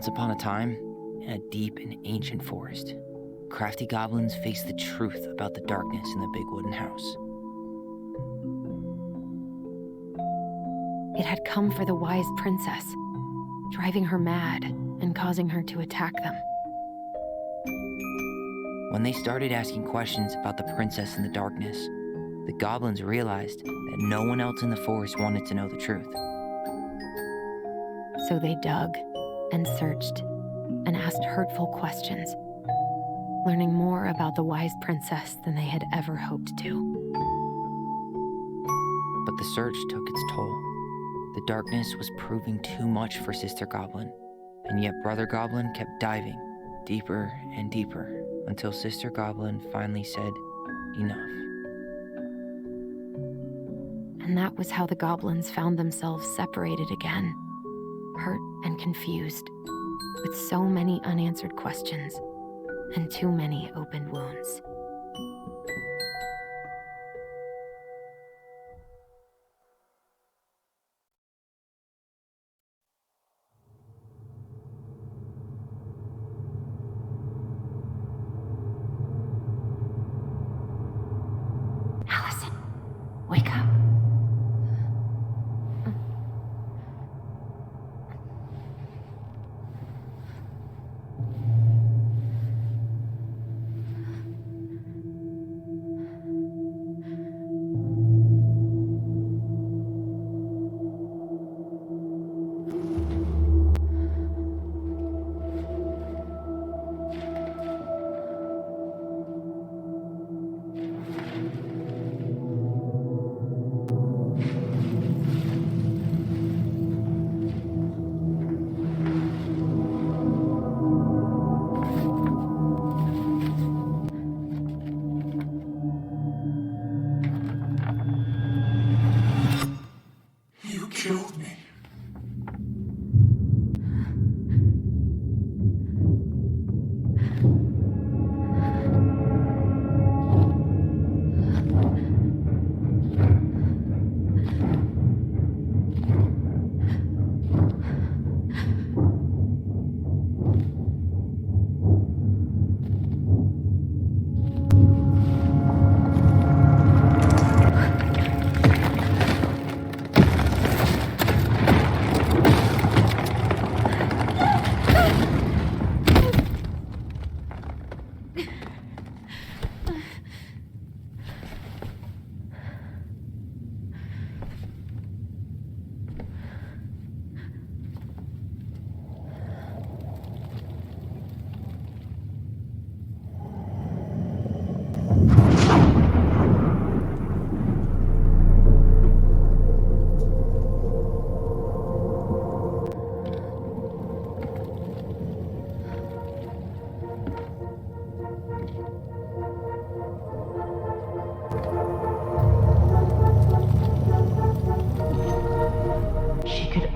Once upon a time, in a deep and ancient forest, crafty goblins faced the truth about the darkness in the big wooden house. It had come for the wise princess, driving her mad and causing her to attack them. When they started asking questions about the princess in the darkness, the goblins realized that no one else in the forest wanted to know the truth. So they dug and searched and asked hurtful questions, learning more about the wise princess than they had ever hoped to. But the search took its toll. The darkness was proving too much for Sister Goblin, and yet Brother Goblin kept diving deeper and deeper until Sister Goblin finally said, "Enough." And that was how the goblins found themselves separated again, hurt and confused, with so many unanswered questions and too many open wounds. Alyson, wake up. Killed me.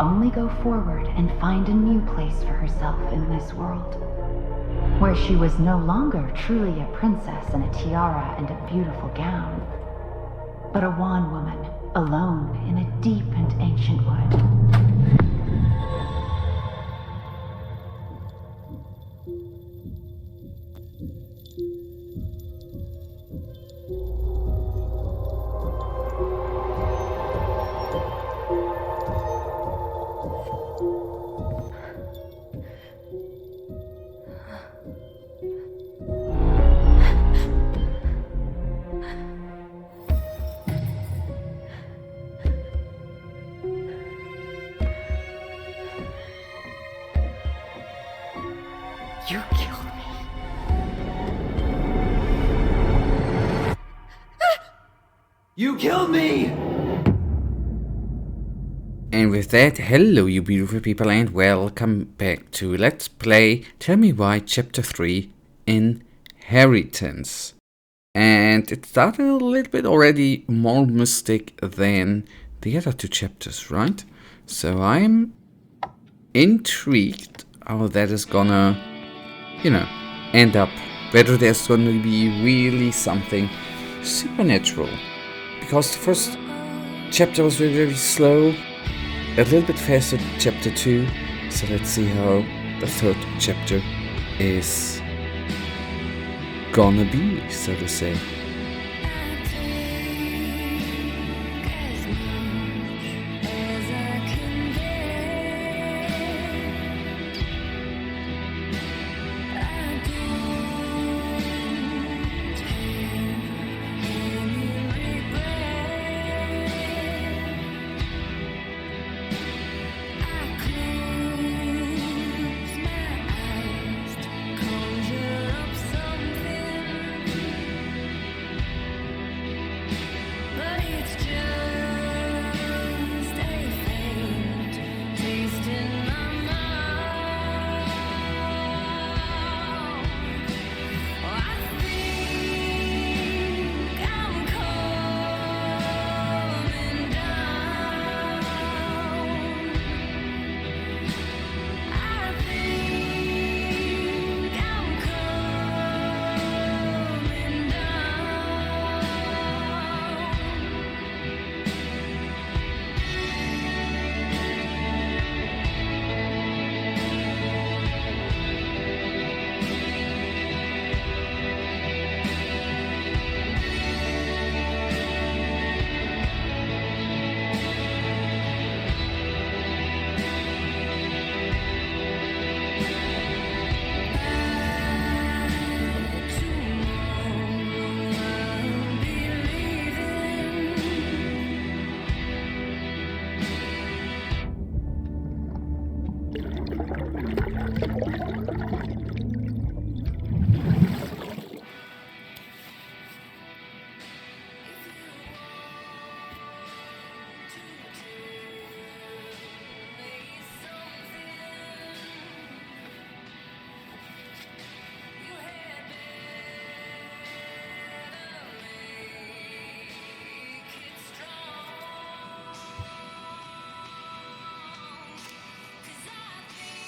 Only go forward and find a new place for herself in this world, where she was no longer truly a princess in a tiara and a beautiful gown, but a wan woman alone in a deep and ancient wood. You killed me. You killed me! And with that, hello you beautiful people and welcome back to Let's Play Tell Me Why Chapter 3 Inheritance. And it started a little bit already more mystic than the other two chapters, right? So I'm intrigued how that is gonna, end up. Whether there's gonna be really something supernatural. Because the first chapter was very, very slow. A little bit faster chapter 2. So let's see how the third chapter is gonna be, so to say.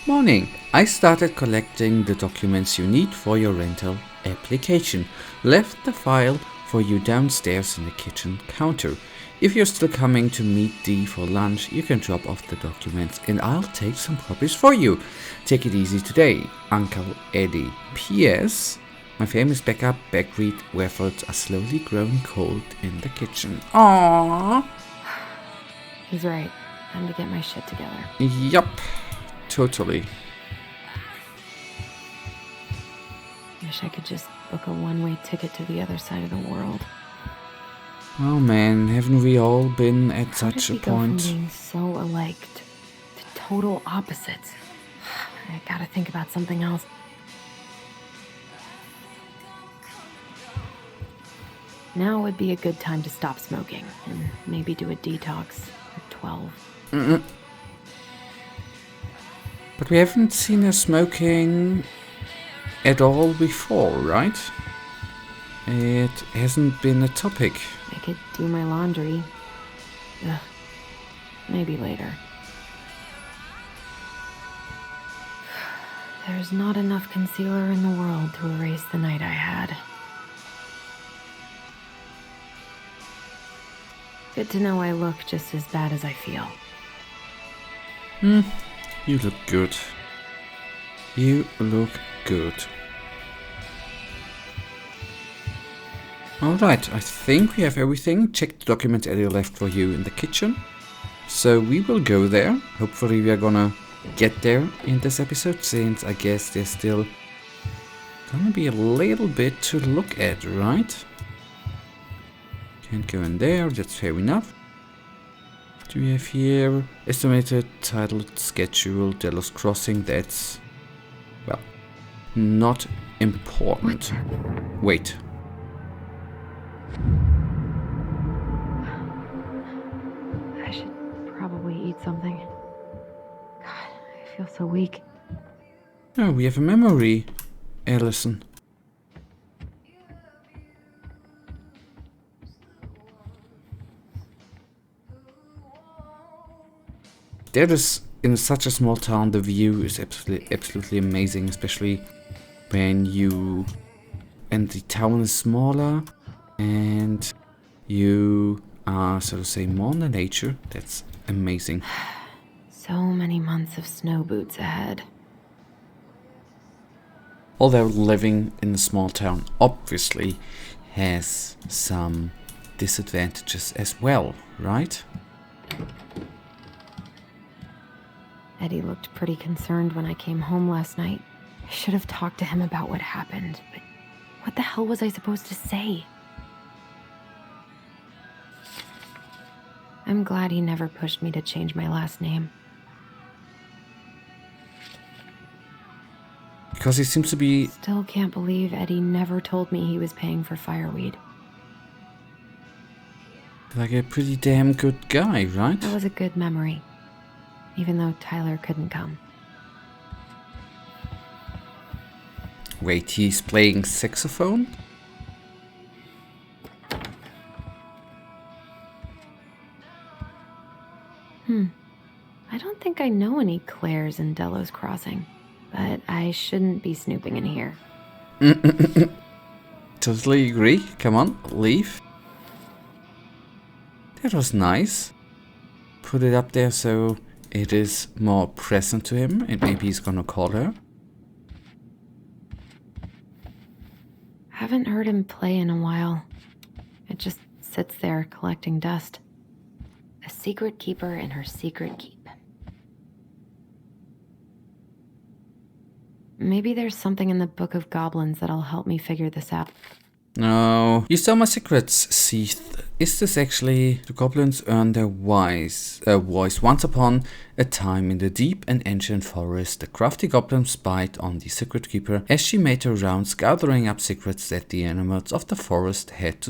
Morning. I started collecting the documents you need for your rental application. Left the file for you downstairs in the kitchen counter. If you're still coming to meet Dee for lunch, you can drop off the documents and I'll take some copies for you. Take it easy today, Uncle Eddie. P.S. My famous backup backread waffles are slowly growing cold in the kitchen. Aww. He's right. Time to get my shit together. Yup. Totally. Wish I could just book a one-way ticket to the other side of the world. Oh man, haven't we all been at How such did we a point? go from being so alike to total opposites? I gotta think about something else. Now would be a good time to stop smoking and maybe do a detox at 12. But we haven't seen her smoking at all before, right? It hasn't been a topic. I could do my laundry. Ugh. Maybe later. There's not enough concealer in the world to erase the night I had. Good to know I look just as bad as I feel. You look good. You look good. Alright, I think we have everything. Check the documents Eddie left for you in the kitchen. So we will go there. Hopefully we are gonna get there in this episode, since I guess there's still gonna be a little bit to look at, right? Can't go in there, that's fair enough. What do we have here? Estimated titled schedule, Delos Crossing, that's, well, not important. Wait. I should probably eat something. God, I feel so weak. Oh, we have a memory, Alyson. That is, in such a small town, the view is absolutely amazing, especially when the town is smaller and you are, so to say, more in the nature. That's amazing. So many months of snow boots ahead. Although living in a small town obviously has some disadvantages as well, right? Eddie looked pretty concerned when I came home last night. I should have talked to him about what happened, but what the hell was I supposed to say? I'm glad he never pushed me to change my last name. Because he seems to be... Still can't believe Eddie never told me he was paying for fireweed. like a pretty damn good guy, right? That was a good memory, even though Tyler couldn't come. Wait, he's playing saxophone? I don't think I know any Claires in Delos Crossing, but I shouldn't be snooping in here. Totally agree. Come on, leave. That was nice. Put it up there so it is more present to him, and maybe he's gonna call her. Haven't heard him play in a while. It just sits there collecting dust. A secret keeper in her secret keep. Maybe there's something in the Book of Goblins that'll help me figure this out. No. You stole my secrets, Seath. Is this actually... The goblins earned their voice once upon a time in the deep and ancient forest. The crafty goblin spied on the secret keeper as she made her rounds, gathering up secrets that the animals of the forest had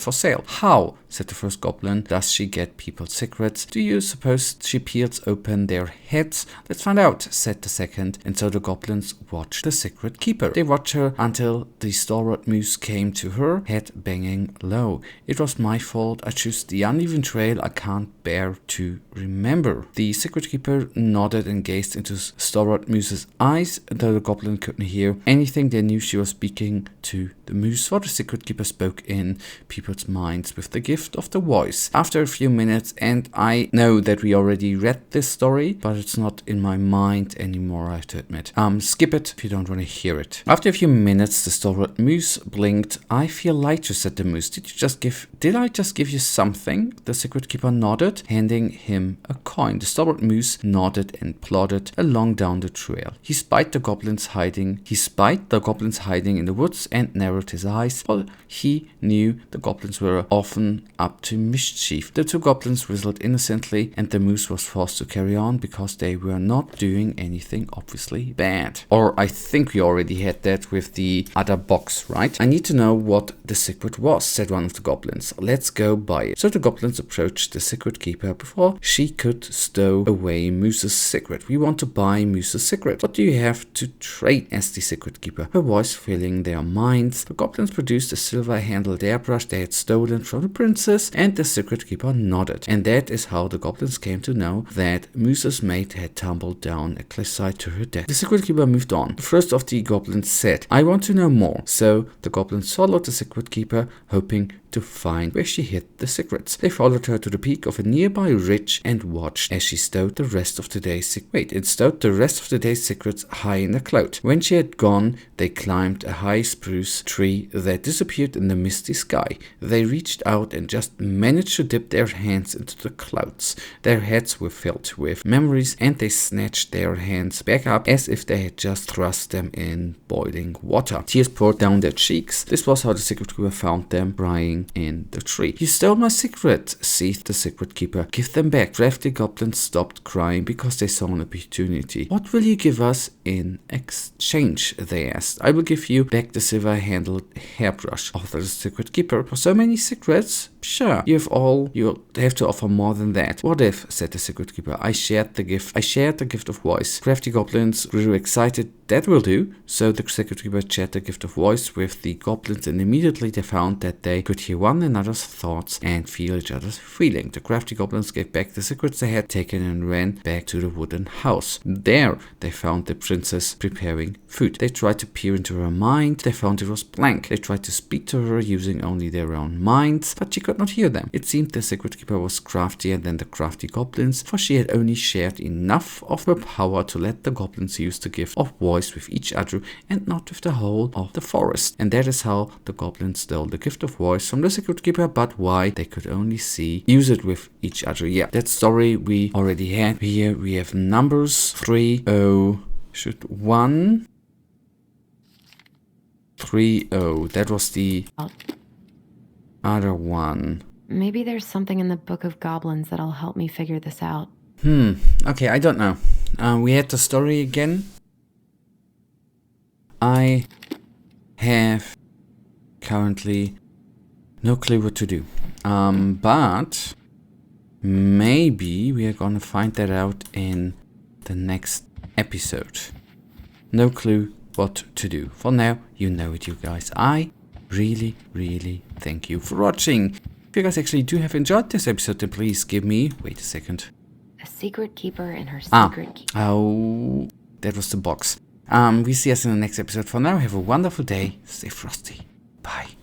for sale. How, said the first goblin, does she get people's secrets? Do you suppose she peels open their heads? Let's find out, said the second. And so the goblins watched the secret keeper. They watched her until the stalwart moose came to her, head banging low. It was my fault. I chose the uneven trail I can't bear to remember. The secret keeper nodded and gazed into stalwart moose's eyes, though the goblin couldn't hear anything. They knew she was speaking to the moose, for the secret keeper spoke in people's minds with the gift of the voice. After a few minutes, and I know that we already read this story, but it's not in my mind anymore, I have to admit. Skip it if you don't want to hear it. After a few minutes, the stalwart moose blinked. I feel lighter, said the moose. Did I just give you something? The secret keeper nodded, handing him a coin. The stalwart moose nodded and plodded along down the trail. He spied the goblins hiding in the woods and narrowed his eyes, for he knew the goblins were often up to mischief. The two goblins whistled innocently, and the moose was forced to carry on because they were not doing anything obviously bad. Or I think we already had that with the other box, right? I need to know what the secret was, said one of the goblins. Let's go buy it. So the goblins approached the secret keeper before she could stow away Moose's secret. We want to buy Moose's secret. What do you have to trade? Asked the secret keeper, her voice filling their minds. The goblins produced a silver-handled airbrush they had stolen from the princess, and the secret keeper nodded. And that is how the goblins came to know that Moose's mate had tumbled down a cliffside to her death. The secret keeper moved on. The first of the goblins said, I want to know more. So the goblins followed the secret keeper, hoping to find where she hid the secrets. They followed her to the peak of a nearby ridge and watched as she stowed the rest of the day's secrets high in a cloud. When she had gone, they climbed a high spruce tree that disappeared in the misty sky. They reached out and just managed to dip their hands into the clouds. Their heads were filled with memories, and they snatched their hands back up as if they had just thrust them in boiling water. Tears poured down their cheeks. This was how the secret keeper found them, crying in the tree. You stole my secret, seethed the secret keeper. Give them back. Crafty goblins stopped crying because they saw an opportunity. What will you give us in exchange? They asked. I will give you back the silver-handled hairbrush, offered the secret keeper. For so many secrets? Sure. You have to offer more than that. What if, said the secret keeper, I shared the gift of voice. Crafty goblins grew excited. That will do. So the secret keeper shared the gift of voice with the goblins, and immediately they found that they could hear one another's thoughts and feel each other's feeling. The crafty goblins gave back the secrets they had taken and ran back to the wooden house. There they found the princess preparing food. They tried to peer into her mind. They found it was blank. They tried to speak to her using only their own minds, but she could not hear them. It seemed the secret keeper was craftier than the crafty goblins, for she had only shared enough of her power to let the goblins use the gift of voice voice with each other and not with the whole of the forest. And that is how the goblins stole the gift of voice from the Secret Keeper, but why they could only use it with each other. Yeah, that story we already had. Here we have numbers 30130. That was the other one. Maybe there's something in the Book of Goblins that'll help me figure this out. Okay, I don't know. We had the story again. I have currently no clue what to do. But maybe we are gonna find that out in the next episode. No clue what to do. For now, you know it, you guys. I really, really thank you for watching. If you guys actually do have enjoyed this episode, then please give me... Wait a second. A secret keeper and her secret key. Oh, that was the box. We see us in the next episode. For now, have a wonderful day. Stay frosty. Bye.